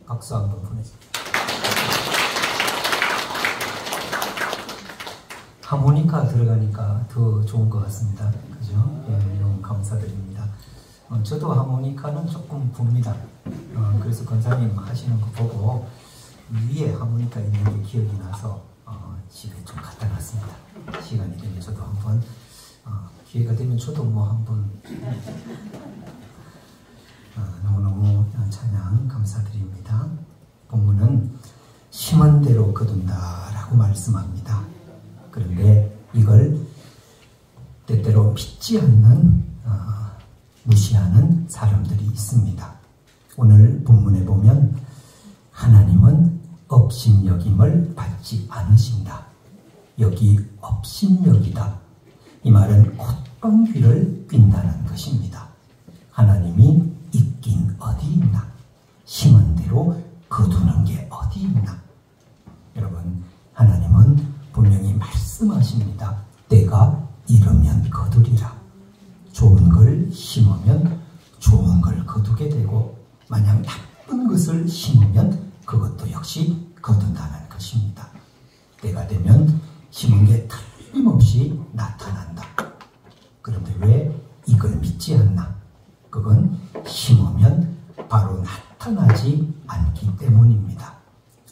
박수 한번 보내주세요. 하모니카 들어가니까 더 좋은 것 같습니다. 그죠? 예, 너무 감사드립니다. 저도 하모니카는 조금 붑니다. 그래서 권사님 하시는 거 보고 위에 하모니카 있는 게 기억이 나서 집에 좀 갖다 놨습니다. 시간이 되면 저도 한번 기회가 되면 저도 뭐 한번 너무너무 찬양 감사드립니다. 본문은 심은 대로 거둔다 라고 말씀합니다. 그런데 이걸 때때로 믿지 않는 무시하는 사람들이 있습니다. 오늘 본문에 보면 하나님은 업신여김을 받지 않으신다. 여기 업신여기다. 이 말은 콧방귀를 낀다는 것입니다. 하나님이 있긴 어디 있나? 심은 대로 거두는 게 어디 있나? 여러분, 하나님은 분명히 말씀하십니다. 때가 이르면 거두리라. 좋은 걸 심으면 좋은 걸 거두게 되고, 만약 나쁜 것을 심으면 그것도 역시 거둔다는 것입니다. 때가 되면 심은 게 틀림없이 나타난다. 그런데 왜 이걸 믿지 않나? 그건 심으면 바로 나타나지 않기 때문입니다.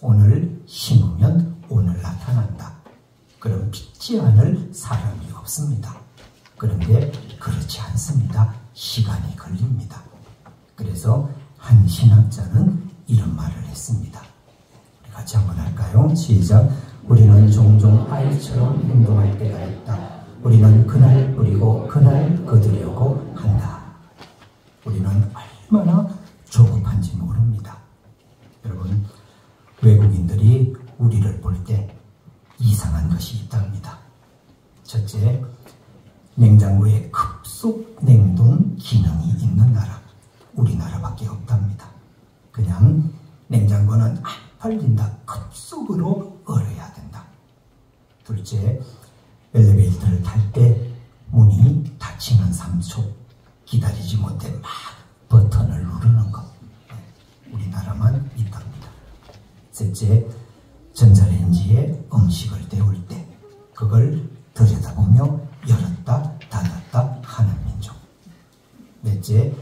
오늘 심으면 오늘 나타난다. 그럼 믿지 않을 사람이 없습니다. 그런데 그렇지 않습니다. 시간이 걸립니다. 그래서 한 신학자는 이런 말을 했습니다. 우리 같이 한번 할까요? 시작. 우리는 종종 아이처럼 행동할 때가 있다. 우리는 그날 뿌리고 그날 거두려고 한다. 우리는 얼마나 조급한지 모릅니다. 여러분, 외국인들이 우리를 볼 때 이상한 것이 있답니다. 첫째, 냉장고에 급속 냉동 기능이 있는 나라, 우리나라밖에 없답니다. 그냥 냉장고는 안 팔린다. 급속으로 얼어야 된다. 둘째, 엘리베이터를 탈 때 문이 닫히는 3초 기다리지 못해 막 버튼을 누르는 것, 우리나라만 있답니다. 셋째, 전자레인지에 음식을 데울 때 그걸 들여다보며 열었다 닫았다 하는 민족. 넷째,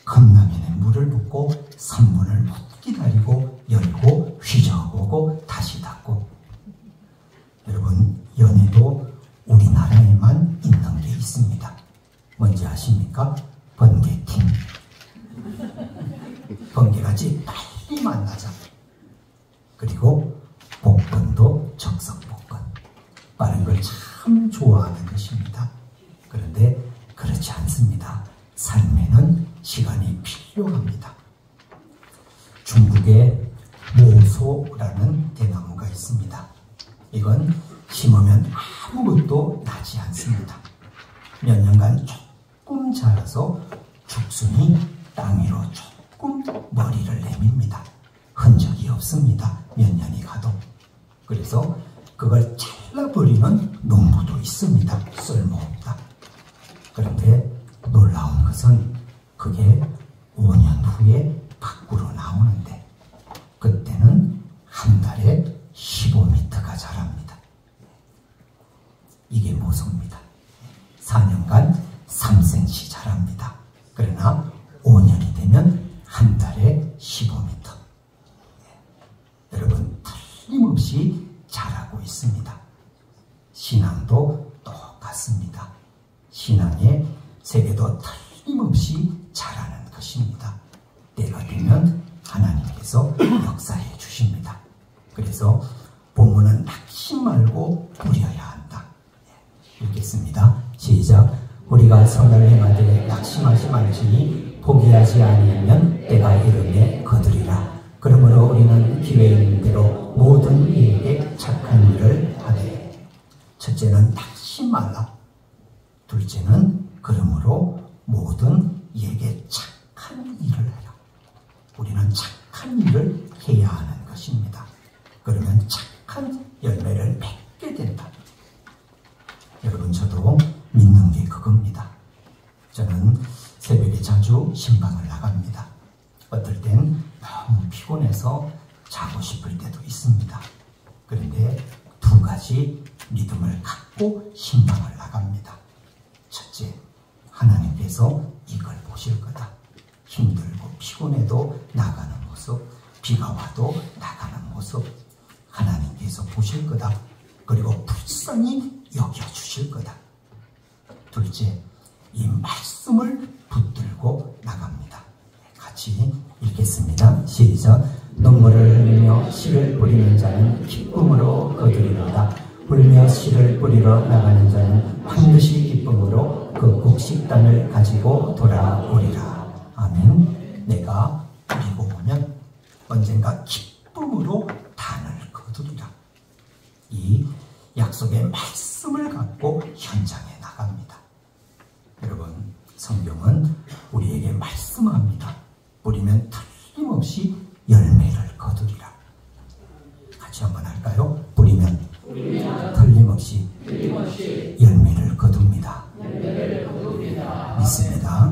컵라면에 물을 붓고 3분을 못 기다리고 열고 휘저어보고 다시 닫고. 여러분, 연애도 우리나라에만 있는 게 있습니다. 뭔지 아십니까? 번개팀. 번개같이 빨리 만나자. 그리고 복권도 적석복권. 빠른 걸 참 좋아하는 것입니다. 그런데 그렇지 않습니다. 삶에는 시간이 필요합니다. 중국에 모소라는 대나무가 있습니다. 이건 심으면 아무것도 나지 않습니다. 몇 년간 조금 자라서 죽순이 땅 위로 조금 머리를 내밉니다. 흔적이 없습니다. 몇 년이 가도. 그래서 그걸 잘라버리는 농부도 있습니다. 쓸모없다. 그런데 놀라운 것은 그게 5년 후에 밖으로 나오는데 그때는 한 달에 15m가 자랍니다. 이게 모소입니다. 4년간 3cm 자랍니다. 그러나 5년이 되면 한 달에 15m. 여러분, 틀림없이 자라고 있습니다. 신앙도 똑같습니다. 신앙의 세계도 틀림없이 자라는 것입니다. 때가 되면 하나님께서 역사해 주십니다. 그래서 본문은 낙심 말고 뿌려야 한다. 읽겠습니다. 시작. 우리가 선을 행하되 낙심하지 말지니 포기하지 아니하면 때가 이르매 거두리라. 그러므로 우리는 기회 있는 대로 모든 이에게 착한 일을 하되. 첫째는 낙심 말라. 둘째는 그러므로 모든 이에게 착한 일을 해라. 우리는 착한 일을 해야 하는 것입니다. 그러면 착한 열매를 맺게 된다. 여러분, 저도 믿는 게 그겁니다. 저는 새벽에 자주 신방을 나갑니다. 어떨 땐 너무 피곤합니다. 피곤해서 자고 싶을 때도 있습니다. 그런데 두 가지 믿음을 갖고 신방을 나갑니다. 첫째, 하나님께서 이걸 보실 거다. 힘들고 피곤해도 나가는 모습, 비가 와도 나가는 모습 하나님께서 보실 거다. 그리고 불쌍히 여겨주실 거다. 둘째, 이 말씀을 붙들고 나갑니다. 같이 읽겠습니다. 시작. 눈물을 흘리며 씨를 뿌리는 자는 기쁨으로 거두리로다. 울며 씨를 뿌리러 나가는 자는 반드시 기쁨으로 그 곡식단을 가지고 돌아오리라. 아멘. 내가 뿌리고 오면 언젠가 기쁨으로 단을 거두리라. 이 약속의 말씀을 갖고 현장에 나갑니다. 여러분, 성경은 우리에게 말씀합니다. 뿌리면 틀림없이 열매를 거두리라. 같이 한번 할까요? 뿌리면 틀림없이 열매를 거둡니다. 믿습니다.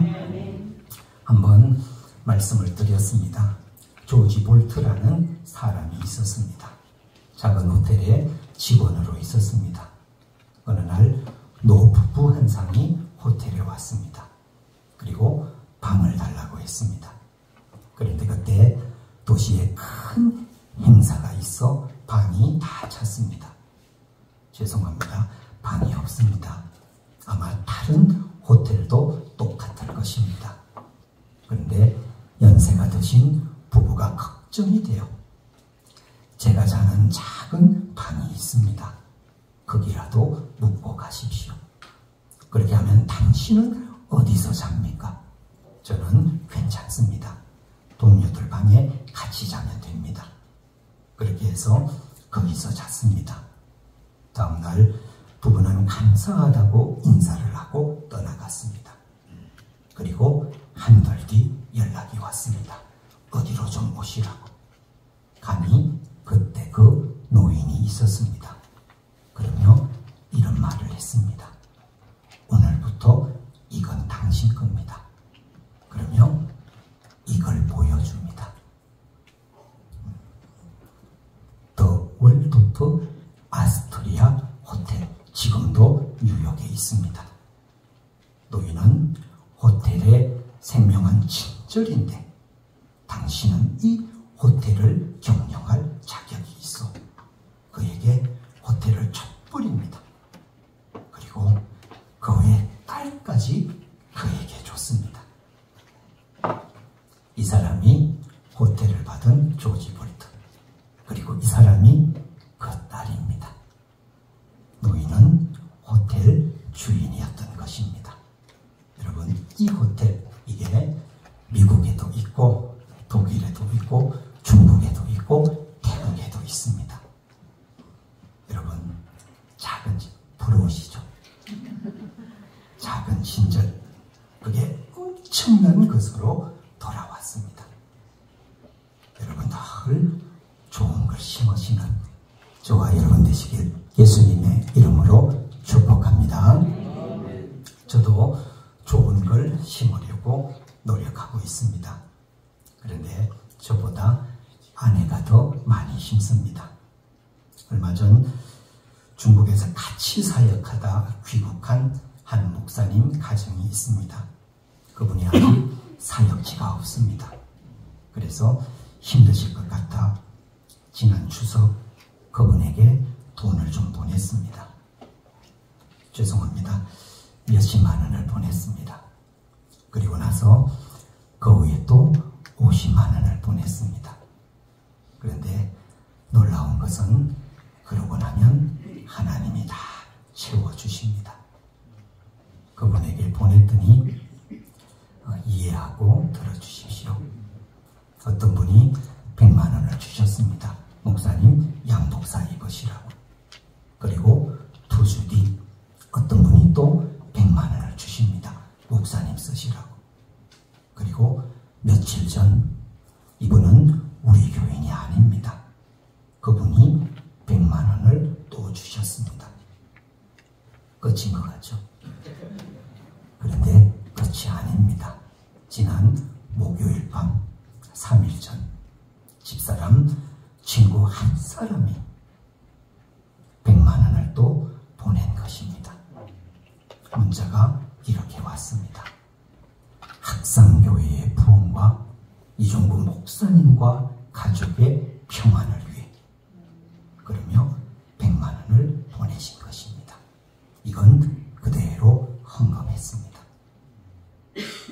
한번 말씀을 드렸습니다. 조지 볼트라는 사람이 있었습니다. 작은 호텔에 직원으로 있었습니다. 어느 날 노부부 한 상이 호텔에 왔습니다. 그리고 방을 달라고 했습니다. 그런데 그때 도시에 큰 행사가 있어 방이 다 찼습니다. 죄송합니다. 방이 없습니다. 아마 다른 호텔도 똑같을 것입니다. 그런데 연세가 드신 부부가 걱정이 돼요. 제가 자는 작은 방이 있습니다. 거기라도 묵고 가십시오. 그렇게 하면 당신은 어디서 잡니까? 저는 괜찮습니다. 동료들 방에 같이 자면 됩니다. 그렇게 해서 거기서 잤습니다. 다음날 부부는 감사하다고 인사를 하고 떠나갔습니다. 그리고 한 달 뒤 연락이 왔습니다. 어디로 좀 오시라고. 감히 그때 그 노인이 있었습니다. 그러며 이런 말을 했습니다. 오늘부터 이건 당신 겁니다. 그러며 이걸 보여줍니다. 더 월도프 아스토리아 호텔, 지금도 뉴욕에 있습니다. 노인은 호텔의 생명은 친절인데 당신은 이 호텔을 경영할 자격이 있어. 그에게 호텔을 촛불입니다. 그리고 그 후에 딸까지 그에게 줬습니다. 이 사람이 호텔을 받은 조지 볼트, 그리고 이 사람이 그 딸입니다. 노인은 호텔 주인이었던 것입니다. 여러분, 이 호텔, 이게 미국에도 있고 독일에도 있고 중국에도 있고 태국에도 있습니다. 여러분, 작은 집 부러우시죠? 작은 친절, 그게 엄청난 것으로 돌아왔습니다. 여러분, 늘 좋은 걸 심으시는 저와 여러분 되시길 예수님의 이름으로 축복합니다. 저도 좋은 걸 심으려고 노력하고 있습니다. 그런데 저보다 아내가 더 많이 심습니다. 얼마 전 중국에서 같이 사역하다 귀국한 한 목사님 가정이 있습니다. 그분이 아직 사역지가 없습니다. 그래서 힘드실 것 같아 지난 추석 그분에게 돈을 좀 보냈습니다. 죄송합니다. 몇십만 원을 보냈습니다. 그리고 나서 그 후에 또 50만 원을 보냈습니다. 그런데 놀라운 것은 그러고 나면 하나님이 다 채워주십니다. 그분에게 보냈더니 이해하고 들어주십시오. 어떤 분이 100만 원을 주셨습니다. 목사님 양복사 입으시라고. 그리고 2주 뒤 어떤 분이 또 100만 원을 주십니다. 목사님 쓰시라고. 그리고 며칠 전 이분은 우리 교인이 아닙니다. 그분이 100만 원을 또 주셨습니다. 끝인 것 같죠? 그런데 끝이 아닙니다. 지난 목요일 밤 3일 전 집사람, 친구 한 사람이 100만 원을 또 보낸 것입니다. 문자가 이렇게 왔습니다. 학상교회의 부흥과 이종구 목사님과 가족의 평안을 위해, 그러며 100만 원을 보내신 것입니다. 이건 그대로 헌금했습니다.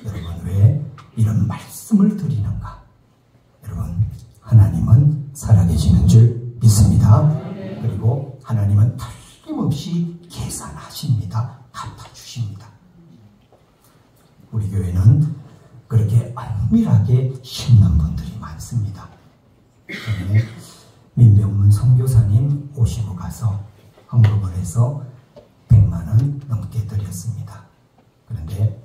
여러분, 왜 이런 말씀을 드리는가? 여러분, 하나님은 살아계시는 줄 믿습니다. 그리고 하나님은 틀림없이 계산하십니다. 갚아주십니다. 우리 교회는 그렇게 은밀하게 심는 분들이 많습니다. 때문에 민병문 선교사님 오시고 가서 헌금을 해서 100만 원 넘게 드렸습니다. 그런데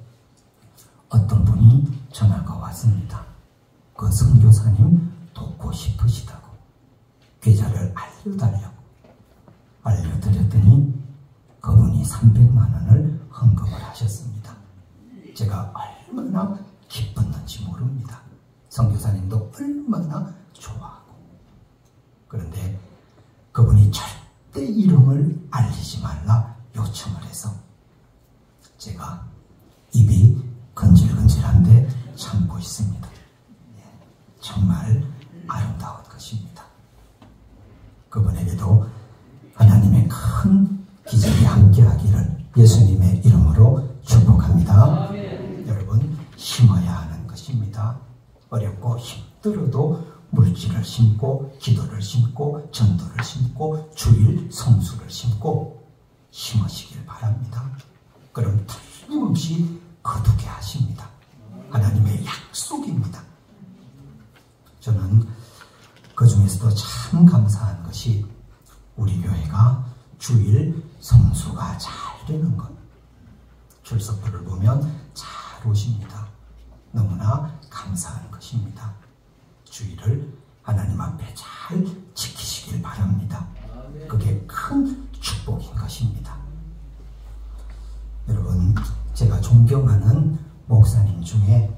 어떤 분이 전화가 왔습니다. 그 선교사님 돕고 싶으시다고 계좌를 알려달라고 알려드렸더니 그분이 300만 원을 헌금을 하셨습니다. 제가 얼마나 기뻤는지 모릅니다. 선교사님도 얼마나 좋아하고. 그런데 그분이 절대 이름을 알리지 말라 요청을 해서 제가 입이 건질건질한데 참고 있습니다. 정말 아름다운 것입니다. 그분에게도 하나님의 큰 기적이 함께하기를 예수님의 이름으로 축복합니다. 여러분, 심어야 하는 것입니다. 어렵고 힘들어도 물질을 심고 기도를 심고 전도를 심고 주일 성수를 심고 심으시길 바랍니다. 그럼 틀림없이 거두게 하십니다. 하나님의 약속입니다. 저는 그 중에서도 참 감사한 것이 우리 교회가 주일 성수가 잘 되는 것. 출석부를 보면 잘 오십니다. 너무나 감사한 것입니다. 주일을 하나님 앞에 잘 지키시길 바랍니다. 그게 큰 축복인 것입니다. 여러분, 제가 존경하는 목사님 중에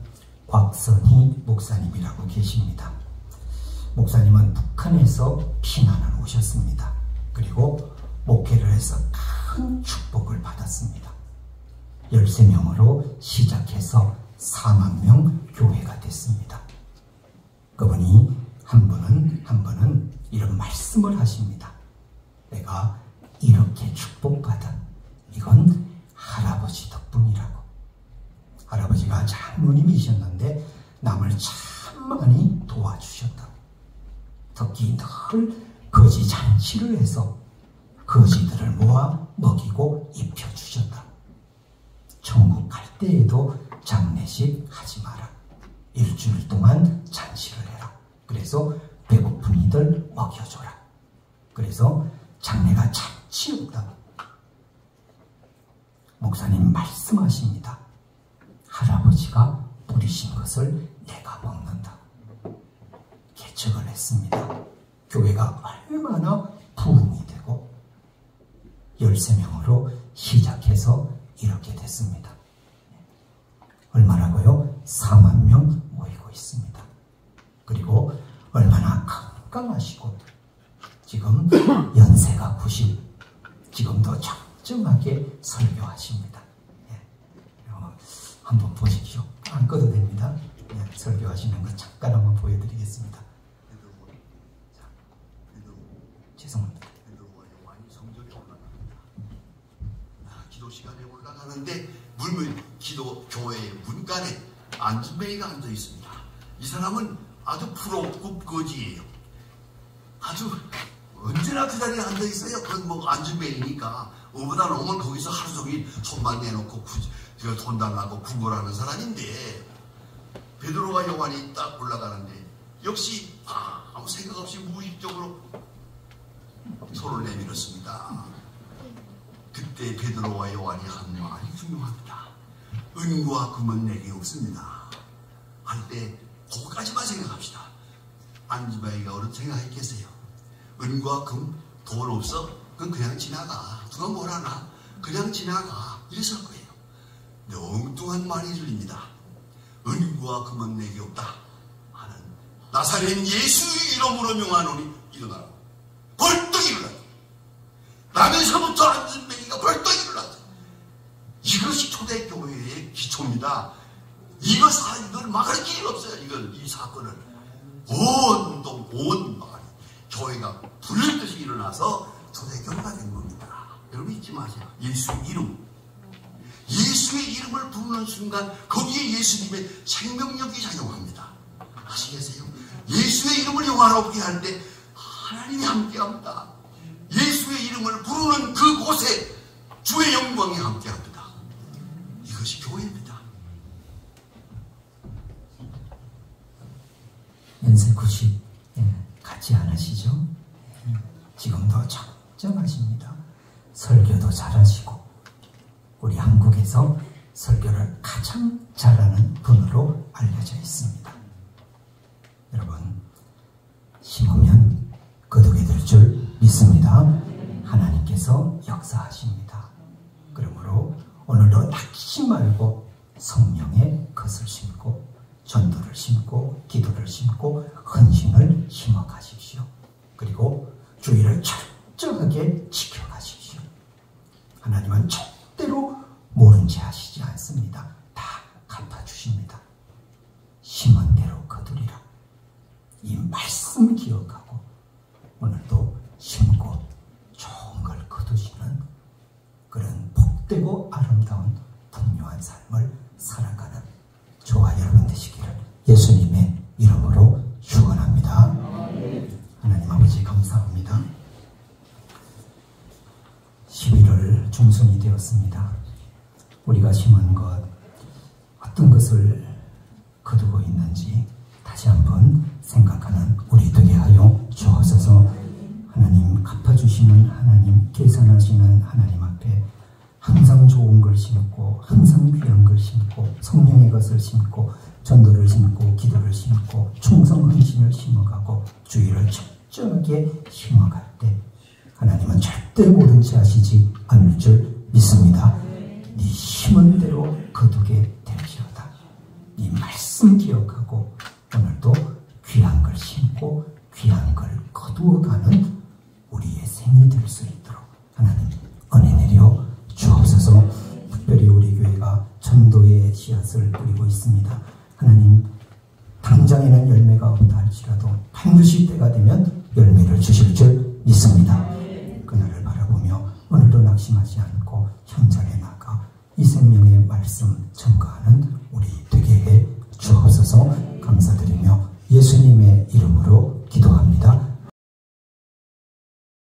곽선희 목사님이라고 계십니다. 목사님은 북한에서 피난을 오셨습니다. 그리고 목회를 해서 큰 축복을 받았습니다. 13명으로 시작해서 4만 명 교회가 됐습니다. 그분이 한 분은 이런 말씀을 하십니다. 내가 이렇게 축복받은 이건 할아버지 덕분이라고. 할아버지가 장로님이셨는데 남을 참 많이 도와주셨다고. 특히 늘 거지 잔치를 해서 거지들을 모아 먹이고 입혀주셨다고. 천국 갈 때에도 장례식 하지 마라. 일주일 동안 잔치를 해라. 그래서 배고픈 이들 먹여줘라. 그래서 장례가 잔치였다. 목사님 말씀하십니다. 할아버지가 뿌리신 것을 내가 먹는다. 개척을 했습니다. 교회가 얼마나 부흥이 되고 13명으로 시작해서 이렇게 됐습니다. 얼마라고요? 4만 명 모이고 있습니다. 그리고 얼마나 건강하시고 지금 연세가 90, 지금도 적정하게 설교하십니다. 한번 보십시오. 안 꺼도 됩니다. 설교하시는 거 잠깐 한번 보여드리겠습니다. 자, 죄송합니다. 기도 시간에 올라가는데 기도 교회 문간에 안준뱅이가 앉아 있습니다. 이 사람은 아주 프로급 거지예요. 아주 언제나 그 자리에 앉아 있어요. 그건 뭐 안준뱅이니까 어보다 오면 거기서 하루 종일 손만 내놓고 돈 달라고 구걸하는 사람인데 베드로와 요한이 딱 올라가는데 역시 아무 생각 없이 무의식적으로 손을 내밀었습니다. 그때 베드로와 요한이 한 말이 중요합니다. 은과 금은 내게 없습니다. 할 때 그거까지만 생각합시다. 안주바이가 어느 생각했겠어요? 은과 금, 돈 없어? 그건 그냥 지나가. 누가 뭘 하나? 그냥 지나가. 이랬을 거예요. 근데 엉뚱한 말이 들립니다. 은과 금은 내게 없다 하는 나사렛 예수의 이름으로 명하노니 일어나라. 벌떡 일어나라. 나면서부터 안진뱅이가 벌떡 일어나자. 이것이 초대교회의 기초입니다. 이걸 막을 길이 없어요. 이 사건을 온 마을 교회가 불릴듯이 일어나서 초대교회가 된 겁니다. 여러분 잊지 마세요. 예수의 이름을 부르는 순간 거기에 예수님의 생명력이 작용합니다. 아시겠어요? 예수의 이름을 영화롭게 할 때 하나님이 함께합니다. 예수의 이름을 부르는 그곳에 주의 영광이 함께합니다. 이것이 교회입니다. 연세 90 같지 않으시죠? 지금도 적정하십니다. 설교도 잘하시고 우리 한국에서 설교를 가장 잘하는 분으로 알려져 있습니다. 여러분, 심으면 거두게 될 줄 믿습니다. 하나님께서 역사하십니다. 그러므로 오늘도 낙심 말고 성령의 것을 심고 전도를 심고 기도를 심고 헌신을 심어 가십시오. 그리고 주의를 철저하게 지켜가십시오. 하나님은 절대로 모른 채 하시지 않습니다. 다 갚아주십니다. 심은 대로 거두리라. 이 말씀 기억하고 오늘도 심고 좋은 걸 거두시는 그런 복되고 아름다운 풍요한 삶을 살아가는 저와 여러분 되시기를 예수님의 이름으로 축원합니다. 하나님 아버지 감사합니다. 11월 중순이 되었습니다. 우리가 심은 것 어떤 것을 거두고 있는지 다시 한번 생각하는 우리 되게 하여 주옵소서. 하나님 갚아주시는 하나님, 계산하시는 하나님 앞에 항상 좋은 걸 심고 항상 귀한 걸 심고 성령의 것을 심고 전도를 심고 기도를 심고 충성 헌신을 심어가고 주의를 철저하게 심어갈 때 하나님은 절대 모른 채 하시지 않을 줄 믿습니다. 네 심은 대로 거두게 될지어다. 네 말씀 기억하고 오늘도 귀한 걸 심고 귀한 걸 거두어가는 우리의 생이 될 수 있도록 하나님 은혜 내려 주옵소서. 특별히 우리 교회가 전도의 씨앗을 뿌리고 있습니다. 하나님 당장에는 열매가 없다 할지라도 반드시 때가 되면 열매를 주실 줄 믿습니다.